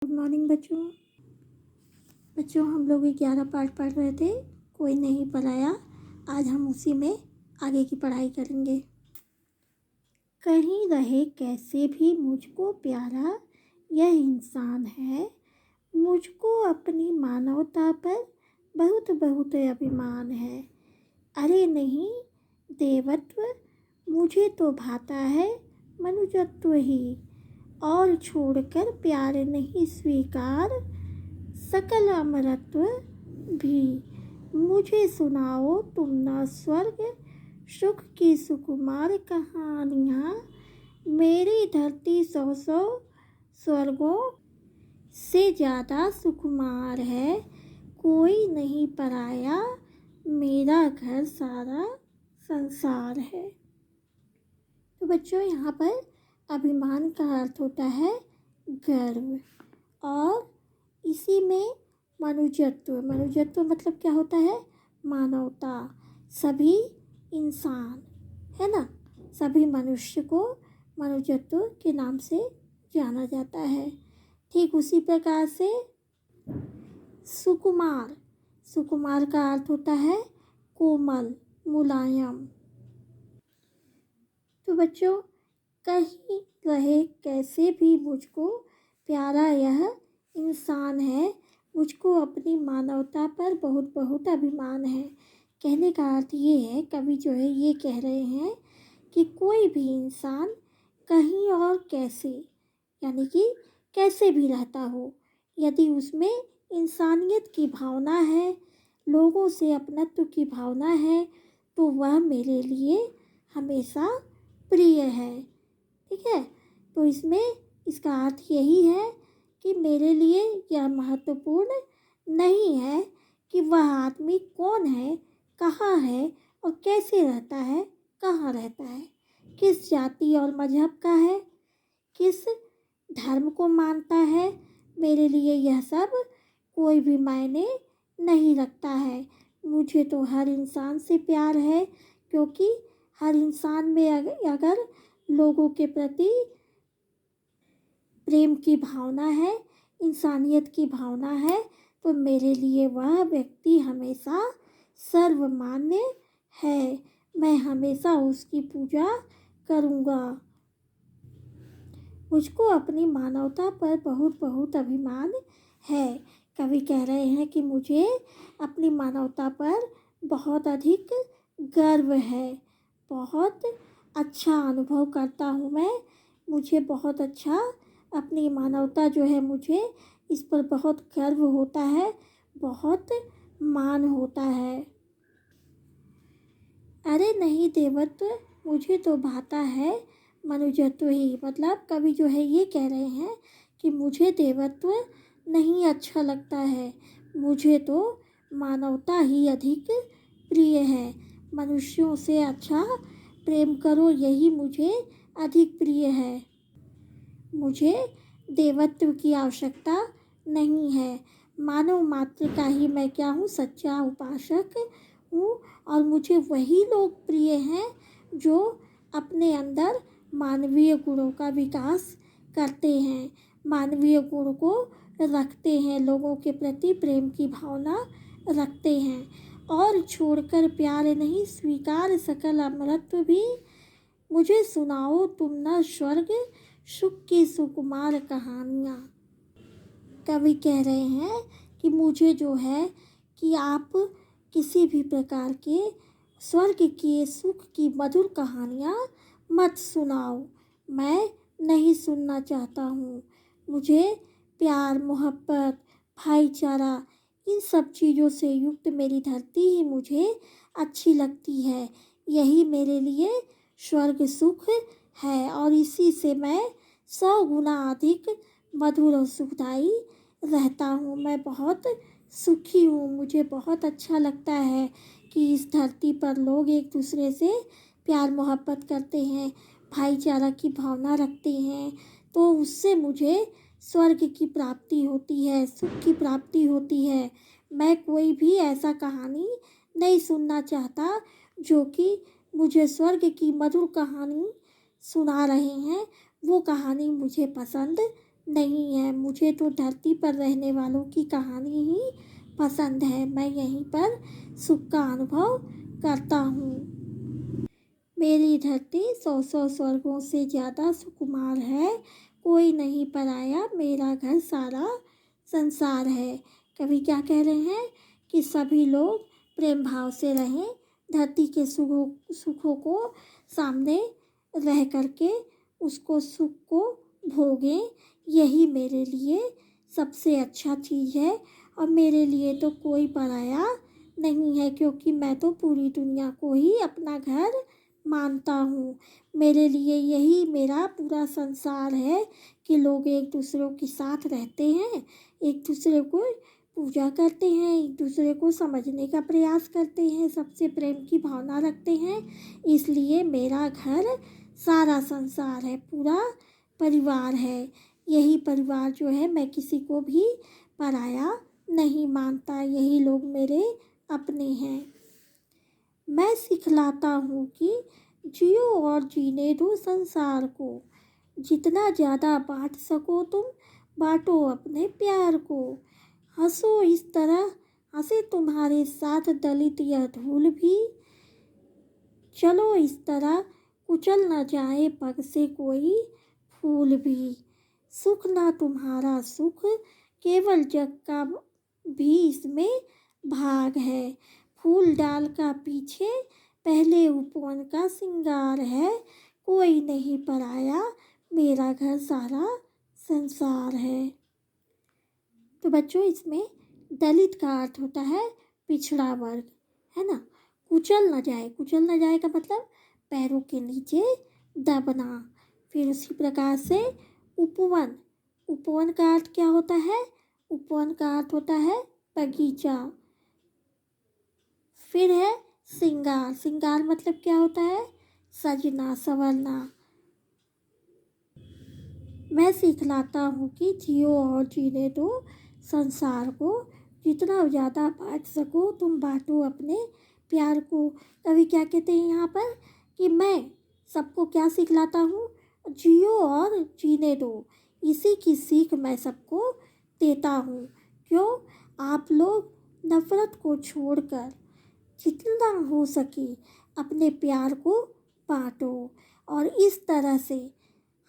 Good morning बच्चों। हम लोग 11 पाठ पढ़ रहे थे, कोई नहीं पढ़ाया। आज हम उसी में आगे की पढ़ाई करेंगे। कहीं रहे कैसे भी मुझको प्यारा यह इंसान है, मुझको अपनी मानवता पर बहुत बहुत अभिमान है। अरे नहीं देवत्व, मुझे तो भाता है मनुजत्व ही, और छोड़कर प्यार नहीं स्वीकार सकल अमरत्व भी। मुझे सुनाओ तुम न स्वर्ग सुख की सुकुमार कहानियाँ, मेरी धरती 100 स्वर्गों से ज़्यादा सुकुमार है। कोई नहीं पराया, मेरा घर सारा संसार है। तो बच्चों, यहाँ पर अभिमान का अर्थ होता है गर्व, और इसी में मनुजत्व मतलब क्या होता है? मानवता। सभी इंसान है ना, सभी मनुष्य को मनुजत्व के नाम से जाना जाता है। ठीक उसी प्रकार से सुकुमार का अर्थ होता है कोमल, मुलायम। तो बच्चों, कहीं रहे कैसे भी मुझको प्यारा यह इंसान है, मुझको अपनी मानवता पर बहुत बहुत अभिमान है। कहने का अर्थ ये है, कवि जो है ये कह रहे हैं कि कोई भी इंसान कहीं और कैसे, यानी कि कैसे भी रहता हो, यदि उसमें इंसानियत की भावना है, लोगों से अपनत्व की भावना है, तो वह मेरे लिए हमेशा प्रिय है। ठीक है, तो इसमें इसका अर्थ यही है कि मेरे लिए यह महत्वपूर्ण नहीं है कि वह आदमी कौन है, कहाँ है और कैसे रहता है, कहाँ रहता है, किस जाति और मजहब का है, किस धर्म को मानता है। मेरे लिए यह सब कोई भी मायने नहीं रखता है। मुझे तो हर इंसान से प्यार है, क्योंकि हर इंसान में अगर लोगों के प्रति प्रेम की भावना है, इंसानियत की भावना है, तो मेरे लिए वह व्यक्ति हमेशा सर्वमान्य है। मैं हमेशा उसकी पूजा करूँगा। मुझको अपनी मानवता पर बहुत बहुत अभिमान है। कवि कह रहे हैं कि मुझे अपनी मानवता पर बहुत अधिक गर्व है, बहुत अच्छा अनुभव करता हूँ मैं। मुझे बहुत अच्छा अपनी मानवता जो है, मुझे इस पर बहुत गर्व होता है, बहुत मान होता है। अरे नहीं देवत्व, मुझे तो भाता है मनुजत्व ही। मतलब कवि जो है ये कह रहे हैं कि मुझे देवत्व नहीं अच्छा लगता है, मुझे तो मानवता ही अधिक प्रिय है। मनुष्यों से अच्छा प्रेम करो, यही मुझे अधिक प्रिय है। मुझे देवत्व की आवश्यकता नहीं है। मानव मात्र का ही मैं क्या हूँ, सच्चा उपासक हूँ, और मुझे वही लोग प्रिय हैं जो अपने अंदर मानवीय गुणों का विकास करते हैं, मानवीय गुण को रखते हैं, लोगों के प्रति प्रेम की भावना रखते हैं, और छोड़कर प्यार नहीं स्वीकार सकल अमरत्व भी। मुझे सुनाओ तुम न स्वर्ग सुख की सुकुमार कहानियाँ। कवि कह रहे हैं कि मुझे जो है कि आप किसी भी प्रकार के स्वर्ग के सुख की मधुर कहानियाँ मत सुनाओ, मैं नहीं सुनना चाहता हूँ। मुझे प्यार, मोहब्बत, भाईचारा, इन सब चीज़ों से युक्त मेरी धरती ही मुझे अच्छी लगती है। यही मेरे लिए स्वर्ग सुख है, और इसी से मैं 100 गुना अधिक मधुर और सुखदायी रहता हूँ। मैं बहुत सुखी हूँ। मुझे बहुत अच्छा लगता है कि इस धरती पर लोग एक दूसरे से प्यार मोहब्बत करते हैं, भाईचारा की भावना रखते हैं, तो उससे मुझे स्वर्ग की प्राप्ति होती है, सुख की प्राप्ति होती है। मैं कोई भी ऐसा कहानी नहीं सुनना चाहता जो कि मुझे स्वर्ग की मधुर कहानी सुना रहे हैं, वो कहानी मुझे पसंद नहीं है। मुझे तो धरती पर रहने वालों की कहानी ही पसंद है। मैं यहीं पर सुख का अनुभव करता हूँ। मेरी धरती 100 स्वर्गों से ज़्यादा सुकुमार है। कोई नहीं पराया, मेरा घर सारा संसार है। कवि क्या कह रहे हैं कि सभी लोग प्रेम भाव से रहें, धरती के सुखों को सामने रह करके उसको सुख को भोगें। यही मेरे लिए सबसे अच्छा चीज़ है और मेरे लिए तो कोई पराया नहीं है, क्योंकि मैं तो पूरी दुनिया को ही अपना घर मानता हूँ। मेरे लिए यही मेरा पूरा संसार है कि लोग एक दूसरे के साथ रहते हैं, एक दूसरे को पूजा करते हैं, एक दूसरे को समझने का प्रयास करते हैं, सबसे प्रेम की भावना रखते हैं। इसलिए मेरा घर सारा संसार है, पूरा परिवार है। यही परिवार जो है, मैं किसी को भी पराया नहीं मानता। यही लोग मेरे अपने हैं। मैं सिखलाता हूँ कि जियो और जीने दो संसार को। जितना ज़्यादा बांट सको तुम, बांटो अपने प्यार को। हंसो इस तरह, हंसे तुम्हारे साथ दलित यह धूल भी। चलो इस तरह, कुचल न जाए पग से कोई फूल भी। सुख ना तुम्हारा सुख, केवल जग का भी इसमें भाग है। फूल डाल का पीछे पहले उपवन का सिंगार है। कोई नहीं पराया, मेरा घर सारा संसार है। तो बच्चों, इसमें दलित का अर्थ होता है पिछड़ा वर्ग, है ना। कुचल न जाए, कुचल न जाए का मतलब पैरों के नीचे दबना। फिर उसी प्रकार से उपवन, उपवन का अर्थ क्या होता है? उपवन का अर्थ होता है बगीचा। फिर है सिंगार, सिंगार मतलब क्या होता है? सजना, संवरना। मैं सिखलाता हूँ कि जियो और जीने दो संसार को। जितना ज़्यादा बांट सको तुम, बांटो अपने प्यार को। कवि क्या कहते हैं यहाँ पर कि मैं सबको क्या सिखलाता हूँ? जियो और जीने दो। इसी की सीख मैं सबको देता हूँ। क्यों? आप लोग नफ़रत को छोड़कर जितना हो सके अपने प्यार को बांटो और इस तरह से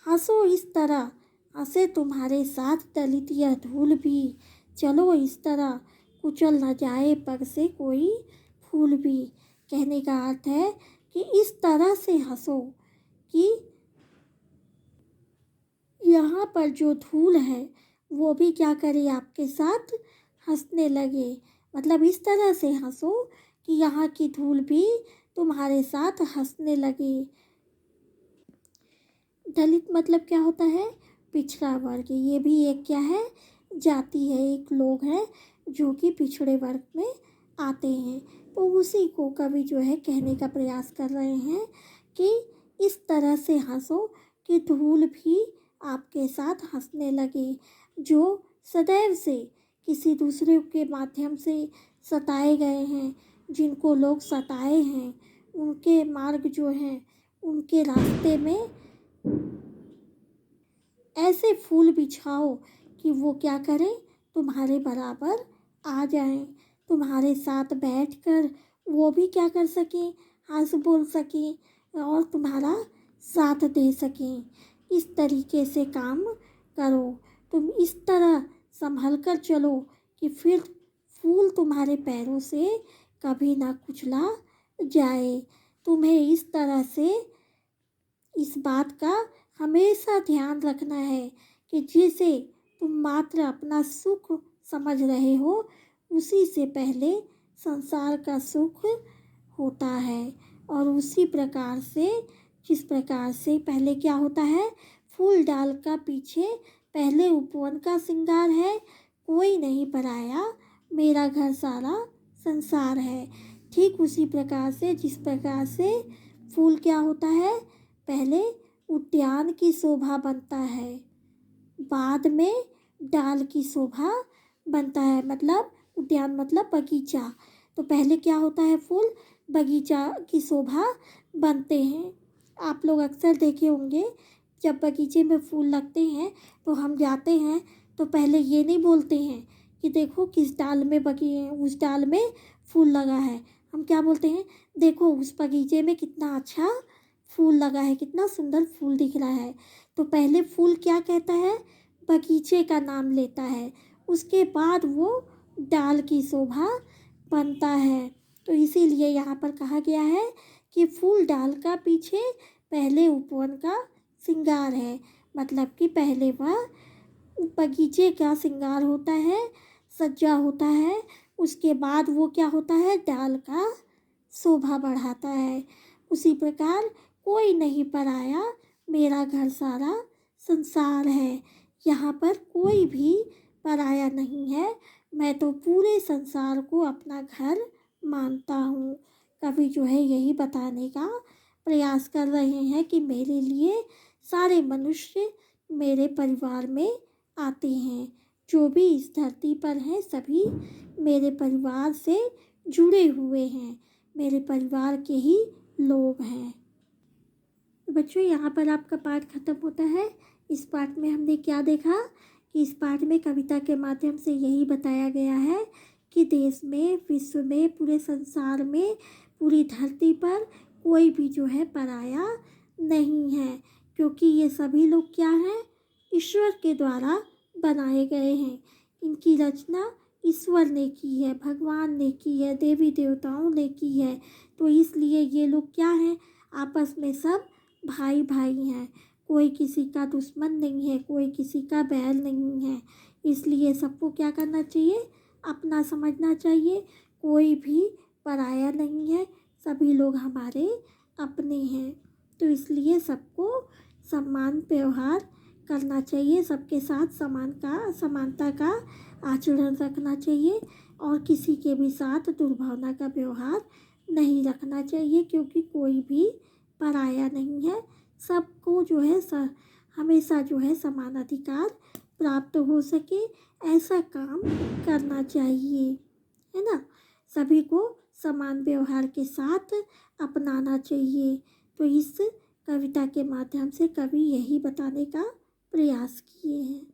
हंसो, इस तरह हंसे तुम्हारे साथ दलित यह धूल भी। चलो इस तरह, कुचल न जाए पग से कोई फूल भी। कहने का अर्थ है कि इस तरह से हंसो कि यहाँ पर जो धूल है वो भी क्या करे, आपके साथ हंसने लगे। मतलब इस तरह से हंसो कि यहाँ की धूल भी तुम्हारे साथ हंसने लगे। दलित मतलब क्या होता है? पिछड़ा वर्ग। ये भी एक क्या है? जाति है, एक लोग है जो कि पिछड़े वर्ग में आते हैं। तो उसी को कवि जो है कहने का प्रयास कर रहे हैं कि इस तरह से हंसो कि धूल भी आपके साथ हंसने लगे। जो सदैव से किसी दूसरे के माध्यम से सताए गए हैं, जिनको लोग सताए हैं, उनके मार्ग जो हैं, उनके रास्ते में ऐसे फूल बिछाओ कि वो क्या करें, तुम्हारे बराबर आ जाएं, तुम्हारे साथ बैठकर वो भी क्या कर सकें, हंस बोल सकें और तुम्हारा साथ दे सकें। इस तरीके से काम करो। तुम इस तरह संभल कर चलो कि फिर फूल तुम्हारे पैरों से कभी ना कुचला जाए। तुम्हें इस तरह से इस बात का हमेशा ध्यान रखना है कि जिसे तुम मात्र अपना सुख समझ रहे हो, उसी से पहले संसार का सुख होता है। और उसी प्रकार से, जिस प्रकार से पहले क्या होता है, फूल डाल का पीछे पहले उपवन का श्रृंगार है। कोई नहीं पराया, मेरा घर सारा संसार है। ठीक उसी प्रकार से, जिस प्रकार से फूल क्या होता है, पहले उद्यान की शोभा बनता है, बाद में डाल की शोभा बनता है। मतलब उद्यान मतलब बगीचा। तो पहले क्या होता है, फूल बगीचा की शोभा बनते हैं। आप लोग अक्सर देखे होंगे जब बगीचे में फूल लगते हैं तो हम जाते हैं तो पहले ये नहीं बोलते हैं कि देखो किस डाल में उस डाल में फूल लगा है। हम क्या बोलते हैं, देखो उस बगीचे में कितना अच्छा फूल लगा है, कितना सुंदर फूल दिख रहा है। तो पहले फूल क्या कहता है, बगीचे का नाम लेता है, उसके बाद वो डाल की शोभा बनता है। तो इसीलिए यहाँ पर कहा गया है कि फूल डाल का पीछे पहले उपवन का श्रृंगार है। मतलब कि पहले वह बगीचे का श्रृंगार होता है, सज्जा होता है, उसके बाद वो क्या होता है, डाल का शोभा बढ़ाता है। उसी प्रकार कोई नहीं पराया, मेरा घर सारा संसार है। यहाँ पर कोई भी पराया नहीं है, मैं तो पूरे संसार को अपना घर मानता हूँ। कवि जो है यही बताने का प्रयास कर रहे हैं कि मेरे लिए सारे मनुष्य मेरे परिवार में आते हैं। जो भी इस धरती पर हैं सभी मेरे परिवार से जुड़े हुए हैं, मेरे परिवार के ही लोग हैं। तो बच्चों यहाँ पर आपका पाठ खत्म होता है। इस पाठ में हमने क्या देखा कि इस पाठ में कविता के माध्यम से यही बताया गया है कि देश में, विश्व में, पूरे संसार में, पूरी धरती पर कोई भी जो है पराया नहीं है, क्योंकि ये सभी लोग क्या हैं, ईश्वर के द्वारा बनाए गए हैं। इनकी रचना ईश्वर ने की है, भगवान ने की है, देवी देवताओं ने की है। तो इसलिए ये लोग क्या हैं, आपस में सब भाई भाई हैं, कोई किसी का दुश्मन नहीं है, कोई किसी का बैल नहीं है। इसलिए सबको क्या करना चाहिए, अपना समझना चाहिए, कोई भी पराया नहीं है, सभी लोग हमारे अपने हैं। तो इसलिए सबको सम्मान व्यवहार करना चाहिए, सबके साथ समानता का आचरण रखना चाहिए और किसी के भी साथ दुर्भावना का व्यवहार नहीं रखना चाहिए, क्योंकि कोई भी पराया नहीं है। सबको जो है हमेशा जो है समान अधिकार प्राप्त हो सके, ऐसा काम करना चाहिए, है ना। सभी को समान व्यवहार के साथ अपनाना चाहिए। तो इस कविता के माध्यम से कवि यही बताने का प्रयास किए हैं।